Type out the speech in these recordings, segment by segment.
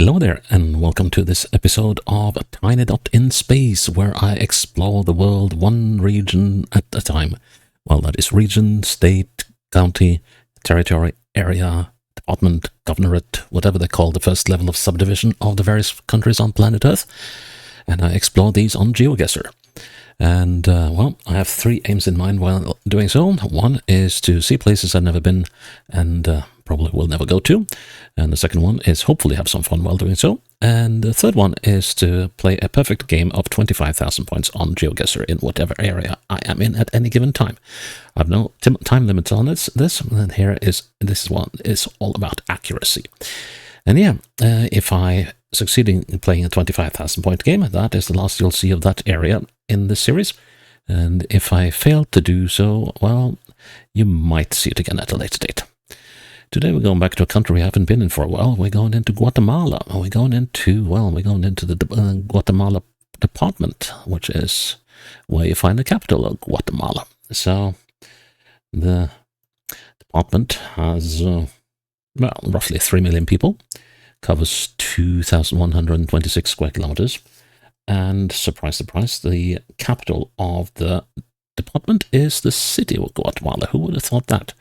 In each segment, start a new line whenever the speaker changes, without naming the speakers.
Hello there, and welcome to this episode of A Tiny Dot in Space, where I explore the world one region at a time. Well, that is region, state, county, territory, area, department, governorate, whatever they call the first level of subdivision of the various countries on planet Earth. And I explore these on GeoGuessr. And, well, I have three aims in mind while doing so. One is to see places I've never been and probably will never go to. And the second one is hopefully have some fun while doing so. And the third one is to play a perfect game of 25,000 points on GeoGuessr in whatever area I am in at any given time. I have no time limits on this, and this one is all about accuracy. And yeah, if I succeed in playing a 25,000 point game, that is the last you'll see of that area in this series. And if I fail to do so, well, you might see it again at a later date. Today we're going back to a country we haven't been in for a while. We're going into Guatemala. We're going into the Guatemala department, which is where you find the capital of Guatemala. So the department has, roughly 3 million people, covers 2,126 square kilometers, and surprise, surprise, the capital of the department is the city of Guatemala. Who would have thought that?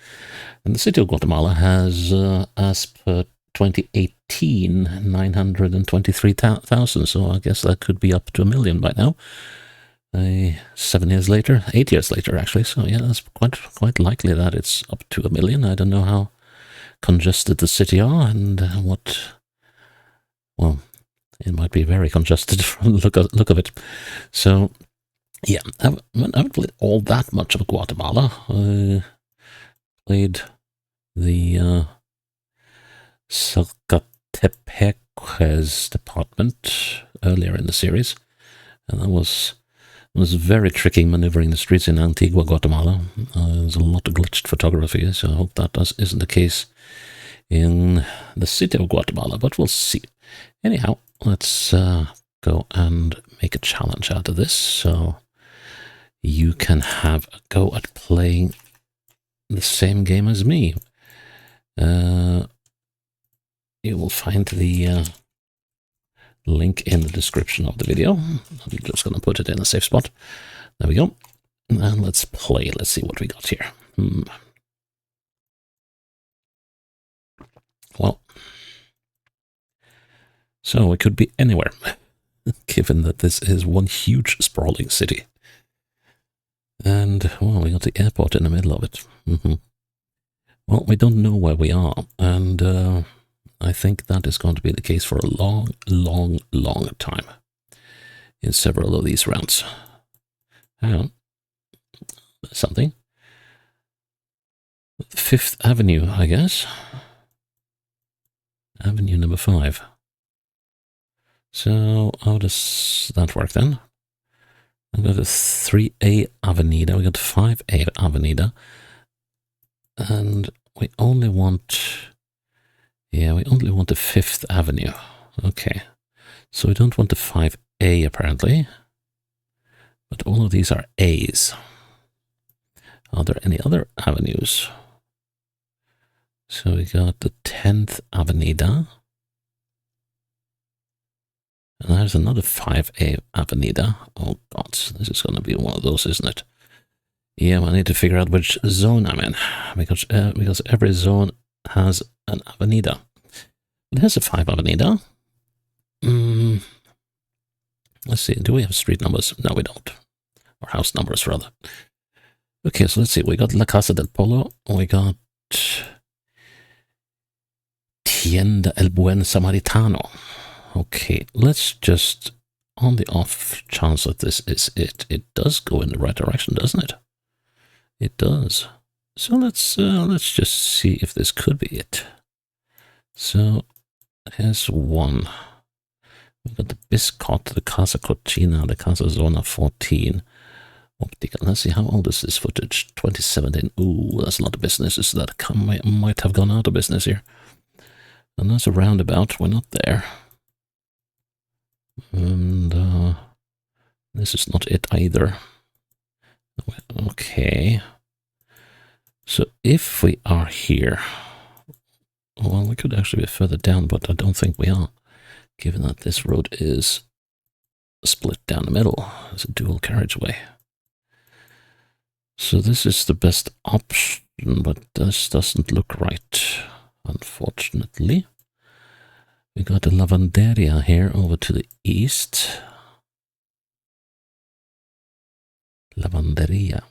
And the city of Guatemala has, as per 2018, 923,000, so I guess that could be up to 1 million by now. 7 years later, 8 years later actually, so yeah, that's quite likely that it's up to 1 million. I don't know how congested the city are and well, it might be very congested from the look of it. So yeah, I haven't played all that much of Guatemala. I played the Zacatepec's department earlier in the series, and that was very tricky maneuvering the streets in Antigua, Guatemala. There's a lot of glitched photography, so I hope that isn't the case in the city of Guatemala, but we'll see. Anyhow, let's go and make a challenge out of this, so you can have a go at playing the same game as me. You will find the link in the description of the video. I'm just going to put it in a safe spot. There we go. And let's play. Let's see what we got here. Well, so it could be anywhere, given that this is one huge sprawling city. And, well, we got the airport in the middle of it. Well, we don't know where we are, and I think that is going to be the case for a long, long, long time in several of these rounds. Hang on. Something. 5th Avenue, I guess. Avenue number 5. So, how does that work then? I've got a 3A Avenida, we got 5A Avenida, and we only want the 5th Avenue. Okay, so we don't want the 5A apparently, but all of these are A's. Are there any other avenues? So we got the 10th Avenida. And there's another 5A Avenida. Oh god, this is going to be one of those, isn't it? Yeah, I need to figure out which zone I'm in, because every zone has an Avenida. There's a 5 Avenida. Let's see, do we have street numbers? No, we don't. Or house numbers, rather. Okay, so let's see, we got La Casa del Polo, we got Tienda El Buen Samaritano. Okay, let's just, on the off chance that this is it, it does go in the right direction, doesn't it? It does. So let's just see if this could be it. So here's one. We've got the Biscot, the Casa Cochina, the Casa Zona 14. Optica. Let's see, how old is this footage? 2017. Ooh, that's a lot of businesses that might have gone out of business here. And there's a roundabout. We're not there. And this is not it either. Okay. So if we are here, well, we could actually be further down, but I don't think we are. given that this road is split down the middle. It's a dual carriageway. So this is the best option, but this doesn't look right, unfortunately. We got a lavanderia here over to the east. Lavanderia.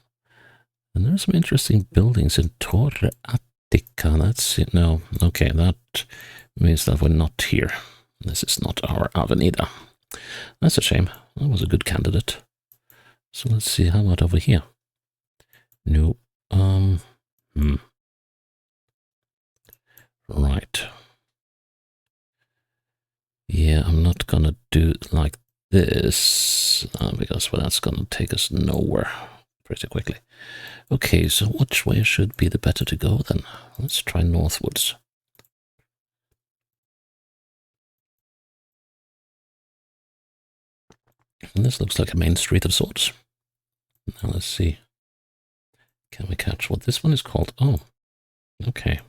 And there's some interesting buildings in Torre Attica. That's it. No, okay, that means that we're not here. This is not our avenida. That's a shame. That was a good candidate. So let's see, how about over here? No. Right. Yeah, I'm not gonna do it like this, because well, that's gonna take us nowhere pretty quickly. Okay, so which way should be the better to go then? Let's try northwards. And this looks like a main street of sorts. Now let's see. Can we catch what this one is called? Oh, okay.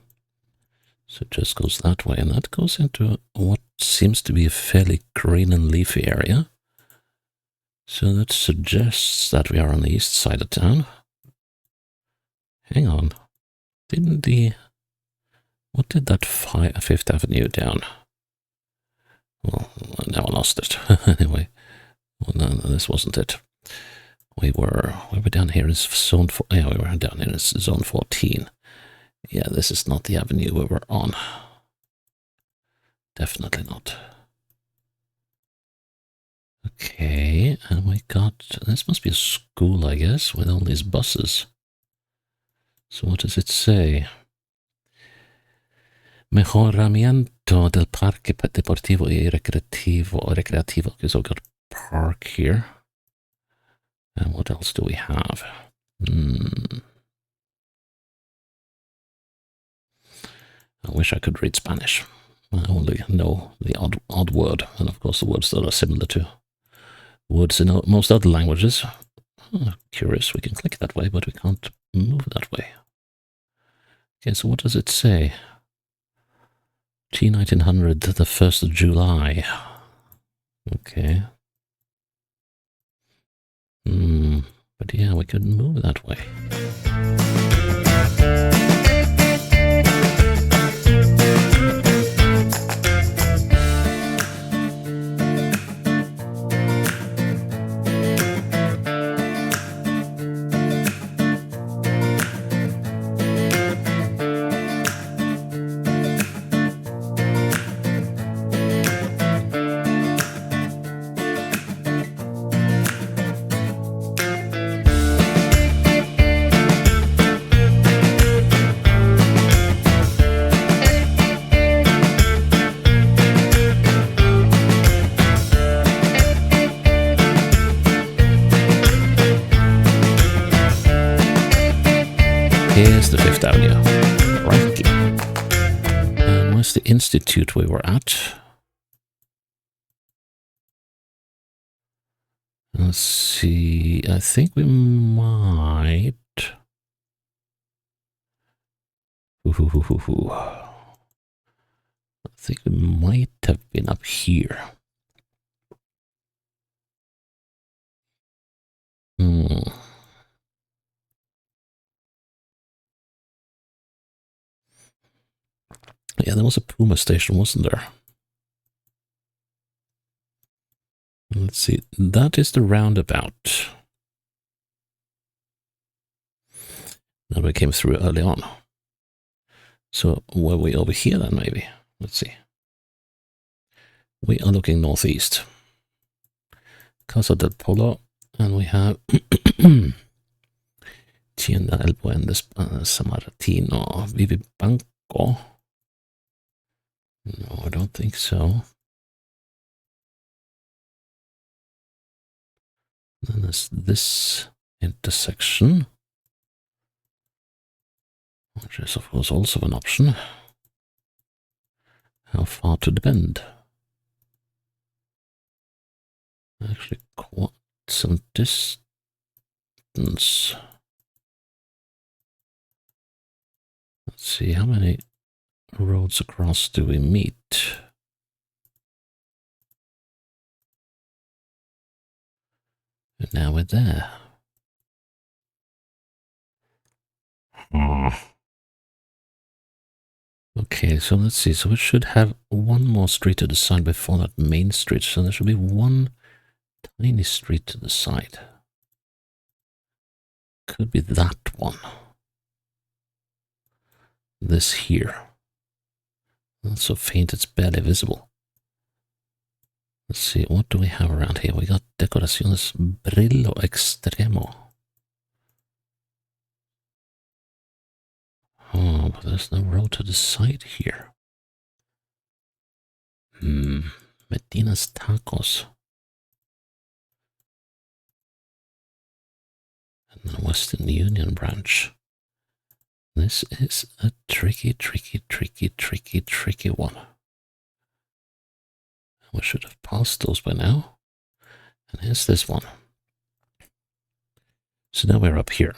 So it just goes that way, and that goes into what seems to be a fairly green and leafy area. So that suggests that we are on the east side of town. Hang on. What did that Fifth Avenue down? Well, now I lost it. Anyway, well, no, this wasn't it. We were down here in zone 4. Yeah, we were down here in zone 14. Yeah, this is not the avenue we were on. Definitely not. Okay, and we got, this must be a school, I guess, with all these buses. So what does it say? Mejoramiento del Parque Deportivo y Recreativo. Okay, so we've got park here. And what else do we have? I wish I could read Spanish. I only know the odd word, and of course the words that are similar to words in most other languages. Oh, curious, we can click that way, but we can't move that way. Okay, so what does it say? T1900, the 1st of July. Okay. But yeah, we couldn't move that way. Here's the Fifth Avenue. Crikey. And where's the institute we were at? Let's see. I think we might. I think we might have been up here. Yeah, there was a Puma station, wasn't there? Let's see. That is the roundabout that we came through early on. So were we over here then, maybe? Let's see. We are looking northeast. Casa del Polo, and we have Tienda El Buen Sammartino Vivi Banco. No, I don't think so. Then there's this intersection, which is of course also an option. How far to the bend? Actually quite some distance. Let's see, how many roads across do we meet? And now we're there. Okay, so let's see. So it should have one more street to the side before that main street. So there should be one tiny street to the side. Could be that one. This here. Not so faint it's barely visible. Let's see, what do we have around here? We got Decoraciones Brillo Extremo. Oh, but there's no road to the side here. Medina's Tacos. And the Western Union branch. This is a tricky one. We should have passed those by now. And here's this one. So now we're up here.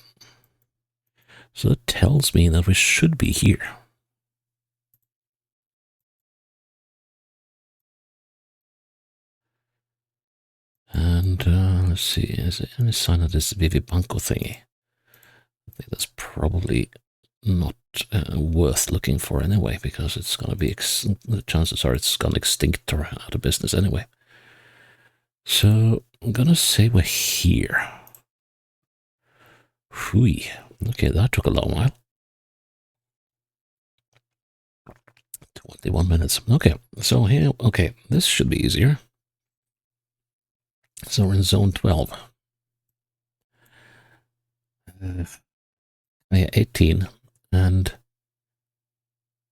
So that tells me that we should be here. And let's see, is there any sign of this Vivi Banco thingy? I think that's probably not worth looking for anyway, because it's going to be, the chances are it's gone extinct or out of business anyway. So I'm going to say we're here. Hui. Okay, that took a long while. 21 minutes. Okay, so here, okay, this should be easier. So we're in zone 12. Yeah, 18. And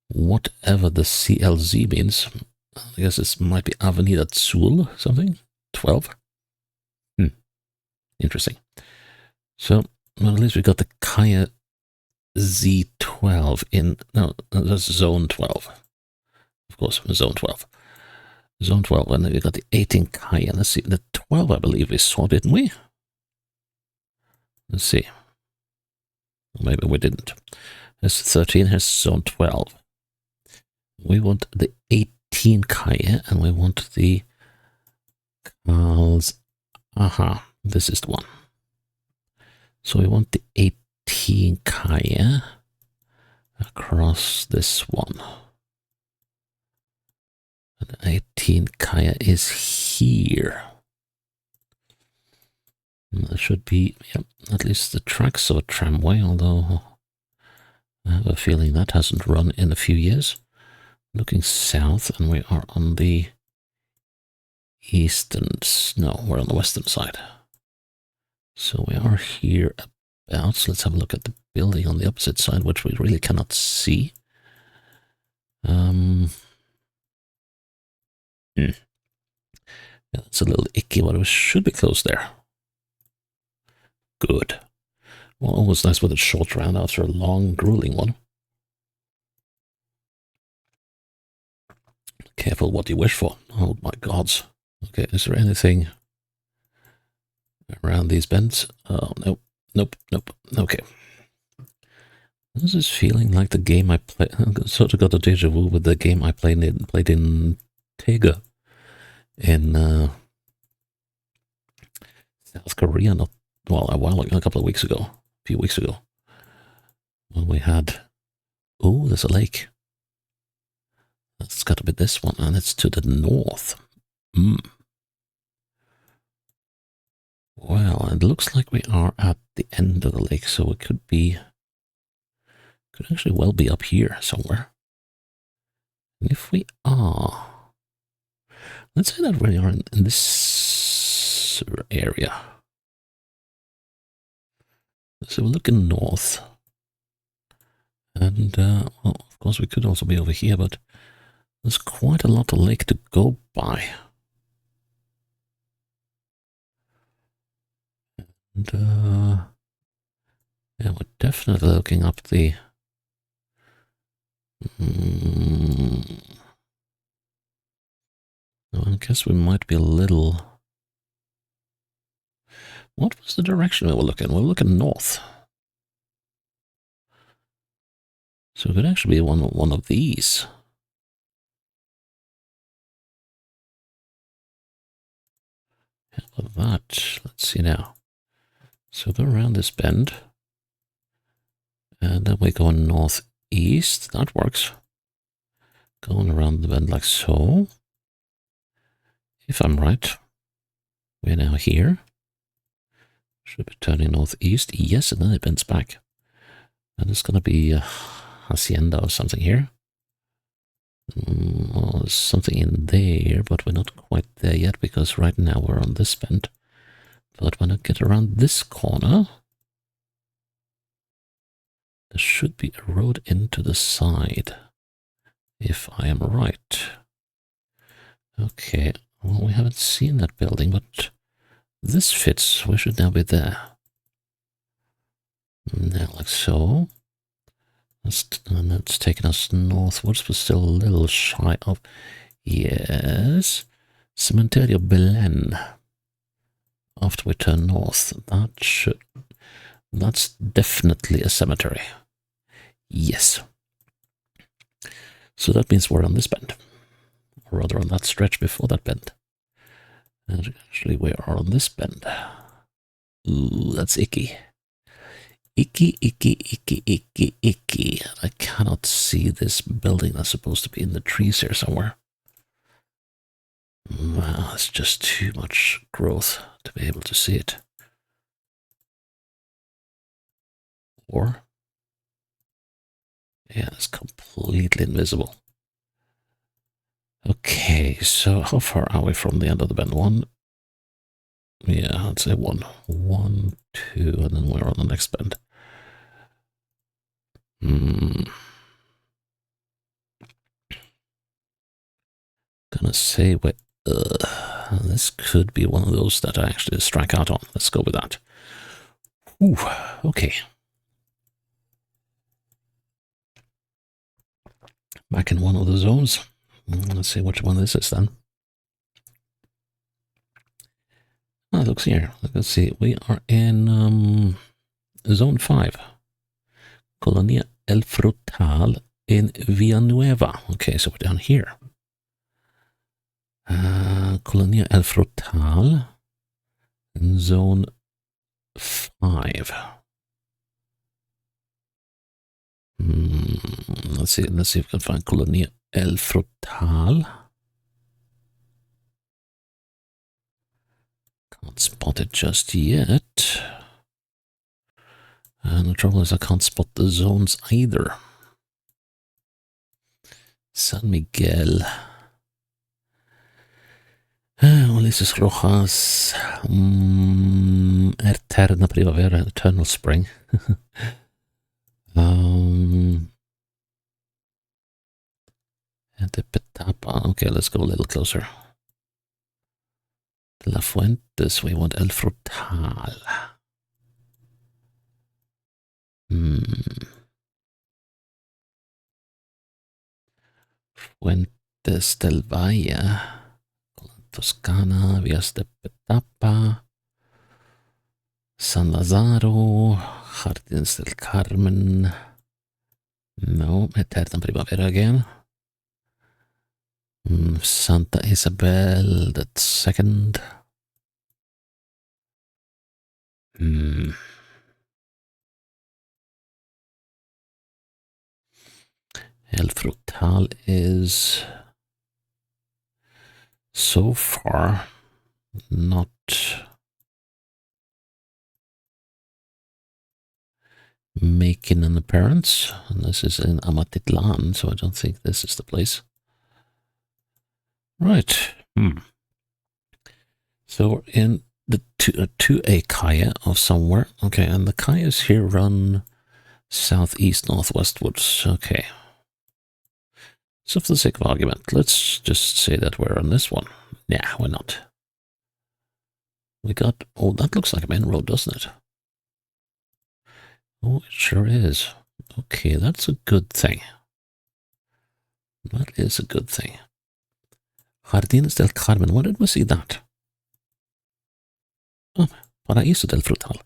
whatever the CLZ means, I guess this might be Avenida Azul, something? 12? Interesting. So, well, at least we got the Kaya Z12 in, no, that's zone 12. Of course, zone 12. Zone 12, and then we got the 18 Kaya. Let's see, the 12 I believe we saw, didn't we? Let's see. Maybe we didn't. Here's 13, here's zone 12. We want the 18 Kaya, and we want the Carl's. Aha, this is the one. So we want the 18 Kaya across this one. And 18 Kaya is here. And there should be, yep, at least the tracks of a tramway, although I have a feeling that hasn't run in a few years. Looking south, and we are on the eastern, no, we're on the western side. So we are here about, so let's have a look at the building on the opposite side, which we really cannot see. Yeah, that's a little icky, but it should be close there. Good. Well, always nice with a short round after a long, grueling one. Careful what you wish for. Oh my gods. Okay, is there anything around these bends? Oh, nope, nope, nope. Okay. This is feeling like the game I played. I sort of got a deja vu with the game I played in Tega in South Korea, not, well, a couple of weeks ago, a few weeks ago. When we had, oh, there's a lake. That's got to be this one, and it's to the north. Well, it looks like we are at the end of the lake, so it could actually well be up here somewhere. And if we are, let's say that we are in this area. So we're looking north. And, well, of course we could also be over here, but there's quite a lot of lake to go by. And, yeah, we're definitely looking up the... I guess we might be a little... What was the direction we were looking? We were looking north. So it could actually be one of these. for that. Let's see now. So go around this bend. And then we go northeast. That works. Going around the bend like so. If I'm right, we're now here. Should be turning northeast. Yes, and then it bends back. And it's going to be Hacienda or something here. Well, there's something in there, but we're not quite there yet because right now we're on this bend. But when I get around this corner, there should be a road into the side, if I am right. Okay, well, we haven't seen that building, but this fits. We should now be there. Now, like so. And that's taking us northwards, but still a little shy of... Yes. Cementerio Belen. After we turn north, that's definitely a cemetery. Yes. So that means we're on this bend. Or rather on that stretch before that bend. And actually we are on this bend. Ooh, that's icky. Icky, icky, icky, icky, icky. I cannot see this building that's supposed to be in the trees here somewhere. Wow, it's just too much growth to be able to see it. Or, yeah, it's completely invisible. Okay, so how far are we from the end of the bend? One, yeah, I'd say one, two, and then we're on the next bend. Gonna say this could be one of those that I actually strike out on. Let's go with that. Ooh, okay. Back in one of the zones. Let's see which one this is then. Oh, looks here. Let's see. We are in zone 5. Colonia El Frutal in Villanueva. Okay, so we're down here. Colonia El Frutal in zone 5. Let's see if we can find Colonia El Frutal. Can't spot it just yet. And the trouble is I can't spot the zones either. San Miguel. Ulises Rojas. Eterna Primavera, Eternal Spring. De Petapa. Okay, let's go a little closer. De La Fuentes, we want El Frutal. Fuentes del Valle. Toscana, Vías de Petapa. San Lazaro. Jardines del Carmen. No, Eterna Primavera again. Santa Isabel, that's second. El Frutal is so far not making an appearance. And this is in Amatitlan, so I don't think this is the place. Right. So we're in the 2A Kaya of somewhere. Okay, and the Kayas here run southeast, northwestwards. Okay. So for the sake of argument, let's just say that we're on this one. Nah, we're not. We got... Oh, that looks like a main road, doesn't it? Oh, it sure is. Okay, that's a good thing. That is a good thing. Jardines del Carmen, where did we see that? Oh, Paraíso del Frutal.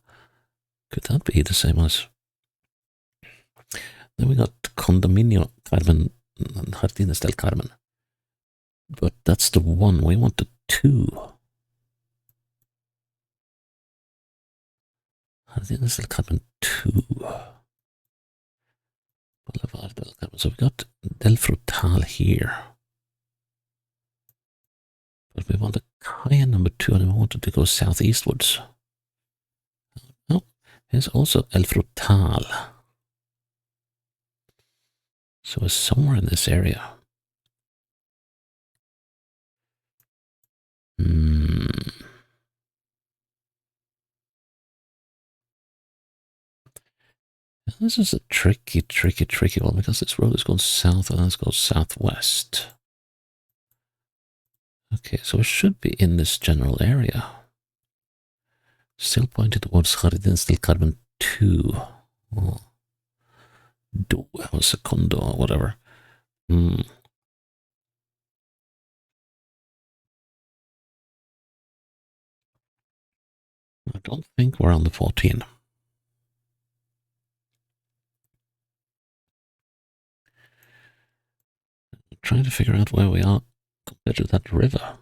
Could that be the same as... Then we got Condominio Carmen and Jardines del Carmen. But that's the one. We want the 2. Jardines del Carmen 2. Boulevard del Carmen. So we got Del Frutal here. But we want a Cayenne number 2 and we wanted to go southeastwards. Oh, here's also El Frutal. So it's somewhere in this area. This is a tricky one because this road is going south and this goes southwest. Okay, so it should be in this general area. Still pointing towards Jardines del Carmen 2. Oh. Segundo or whatever. I don't think we're on the 14. I'm trying to figure out where we are compared to that river.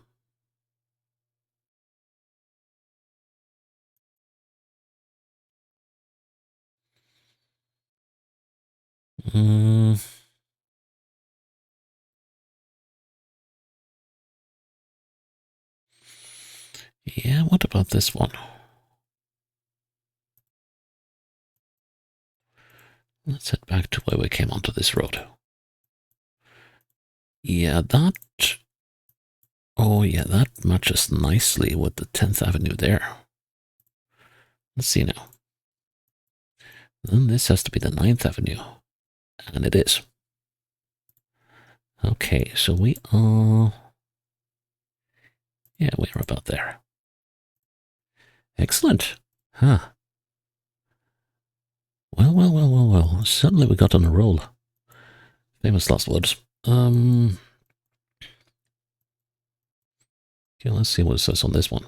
Yeah, what about this one? Let's head back to where we came onto this road. Yeah, that... Oh yeah, that matches nicely with the 10th Avenue there. Let's see now. Then this has to be the 9th Avenue. And it is. Okay, so we are... Yeah, we're about there. Excellent. Huh. Well. Suddenly we got on a roll. Famous last words. Okay, let's see what it says on this one.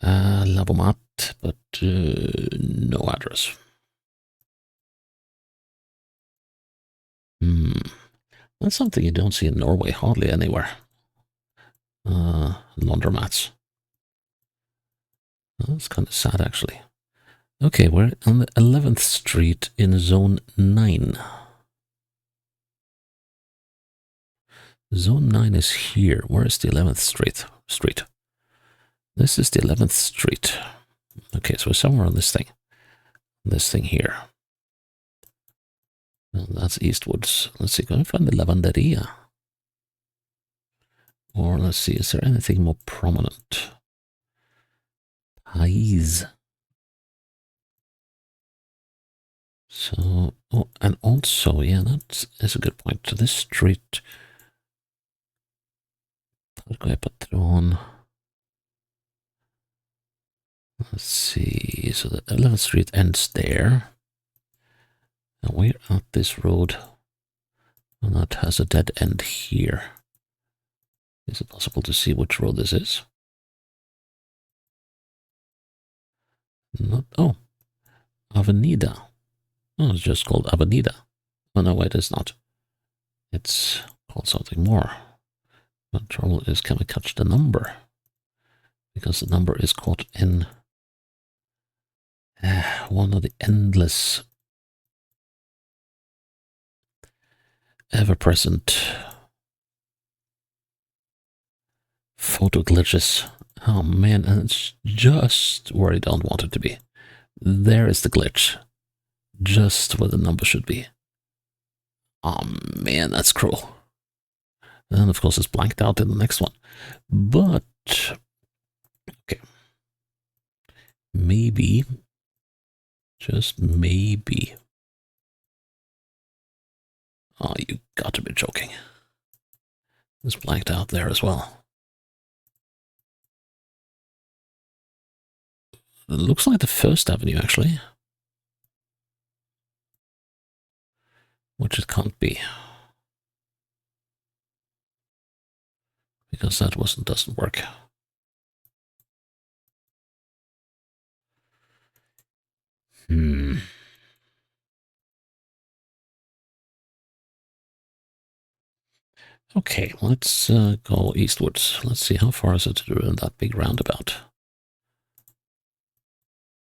Labomat, but no address. That's something you don't see in Norway hardly anywhere. Laundromats. That's kind of sad, actually. Okay, we're on the 11th Street in Zone 9. Zone 9 is here. Where is the 11th Street? This is the 11th Street. Okay, so we're somewhere on this thing. This thing here. Well, that's eastwards. Let's see, can we find the Lavanderia? Or let's see, is there anything more prominent? Pais. So, oh, and also, yeah, that's a good point. To this street, Patron. Let's see, so the 11th Street ends there. And we're at this road, and that has a dead end here. Is it possible to see which road this is? Not, oh, Avenida. Oh, it's just called Avenida. Oh, no, wait, it's not. It's called something more. The trouble is, can we catch the number? Because the number is caught in one of the endless, ever-present photo glitches. Oh man, and it's just where I don't want it to be. There is the glitch. Just where the number should be. Oh man, that's cruel. And of course it's blanked out in the next one. But, okay. Maybe, just maybe. Oh, you got to be joking. It's blanked out there as well. It looks like the First Avenue, actually. Which it can't be. Because that doesn't work. Okay, let's go eastwards. Let's see how far is it to do in that big roundabout.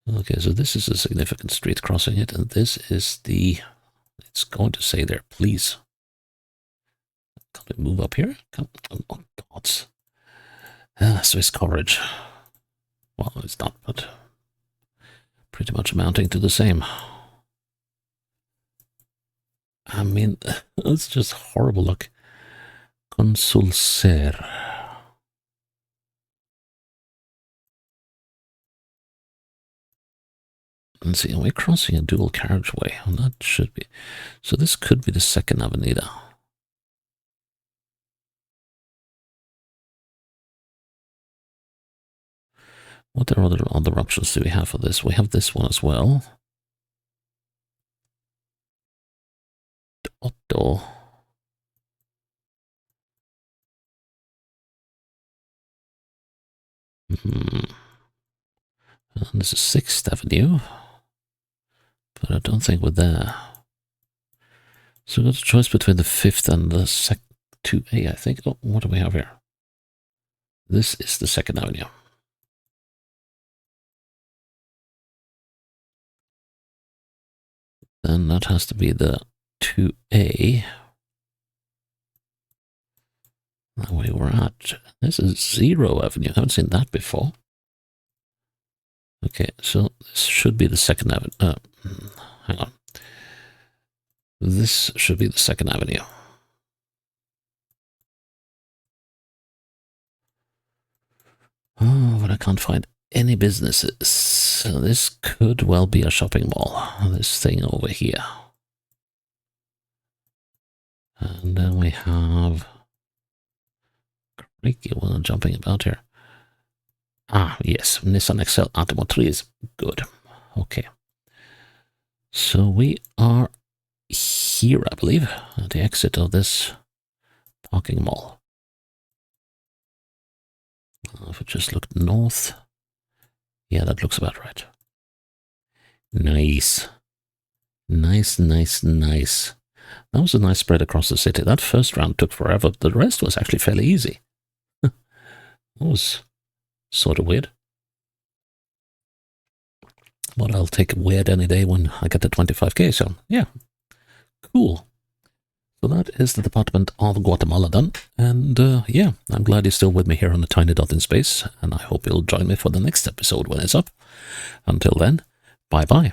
Okay, so this is a significant street crossing it, and this is the... It's going to say there, please. Can we move up here? Oh, gods. Swiss coverage. Well, it's not, but pretty much amounting to the same. I mean, it's just horrible. Look. Consulser. Let's see, we're crossing a dual carriageway. Well, that should be. So this could be the second avenida. What other options do we have for this? We have this one as well. Otto. And this is 6th Avenue. But I don't think we're there. So we've got a choice between the 5th and the 2A, I think. Oh, what do we have here? This is the 2nd Avenue. Then that has to be the 2A. That way we're at. This is 0 Avenue. I haven't seen that before. Okay, so this should be the 2nd Avenue. Hang on. This should be the 2nd Avenue. Oh, but I can't find any businesses. So this could well be a shopping mall. This thing over here. And then we have... Crikey, well, I'm jumping about here. Ah, yes, Nissan Excel Automotriz. Good. Okay. So we are here, I believe, at the exit of this parking mall. If we just look north, yeah, that looks about right. Nice. Nice, nice, nice. That was a nice spread across the city. That first round took forever, but the rest was actually fairly easy. That was sort of weird. But I'll take weird any day when I get to 25k, so yeah. Cool. So that is the Department of Guatemala done. And yeah, I'm glad you're still with me here on the Tiny Dot in Space, and I hope you'll join me for the next episode when it's up. Until then, bye-bye.